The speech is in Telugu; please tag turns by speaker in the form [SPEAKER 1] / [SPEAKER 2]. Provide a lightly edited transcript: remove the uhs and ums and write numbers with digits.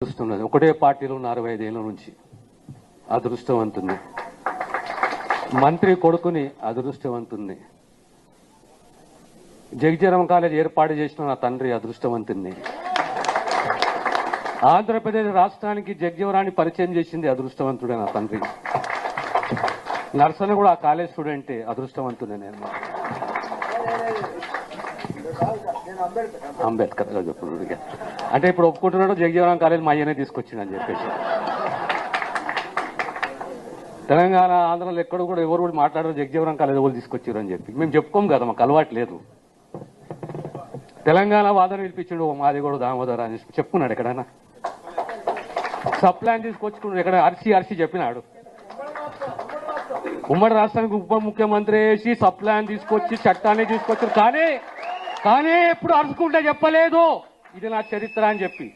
[SPEAKER 1] చూస్తున్నది ఒకటే పార్టీలో 65 ఏళ్ల నుంచి అదృష్టవంతుని మంత్రి కొడుకుని అదృష్టవంతుని జగజీవన్ కాలేజ్ ఏర్పాటు చేసిన నా తండ్రి అదృష్టవంతుని ఆంధ్రప్రదేశ్ రాష్ట్రానికి జగజీవనాన్ని పరిచయం చేసింది అదృష్టవంతుడే నా తండ్రి నర్సన కూడా ఆ కాలేజ్ స్టూడెంటే అదృష్టవంతుడే నేను అంబేద్కర్ గా చెప్పుడు అంటే ఇప్పుడు ఒప్పుకుంటున్నాడు జగజీవన్ కాలేజ్ మా అయ్యనే తీసుకొచ్చిందని చెప్పేసి తెలంగాణ ఆంధ్రలో ఎక్కడ కూడా ఎవరు కూడా మాట్లాడారు జగజీవన్ కాలేజ్ ఎవరు తీసుకొచ్చారు అని చెప్పి మేము చెప్పుకోం కదా మాకు అలవాటు లేదు తెలంగాణ వాదన పిలిపించాడు మాది కూడా దామోదర అని చెప్పుకున్నాడు ఎక్కడైనా సప్లాన్ తీసుకొచ్చుకున్నాడు ఎక్కడ అరిసి చెప్పినాడు ఉమ్మడి రాష్ట్రానికి ఉప ముఖ్యమంత్రి వేసి సప్లాన్ తీసుకొచ్చి చట్టాన్ని తీసుకొచ్చారు కానీ ఎప్పుడు అరుచుకుంటే చెప్పలేదు ఇది నా చరిత్ర అని చెప్పి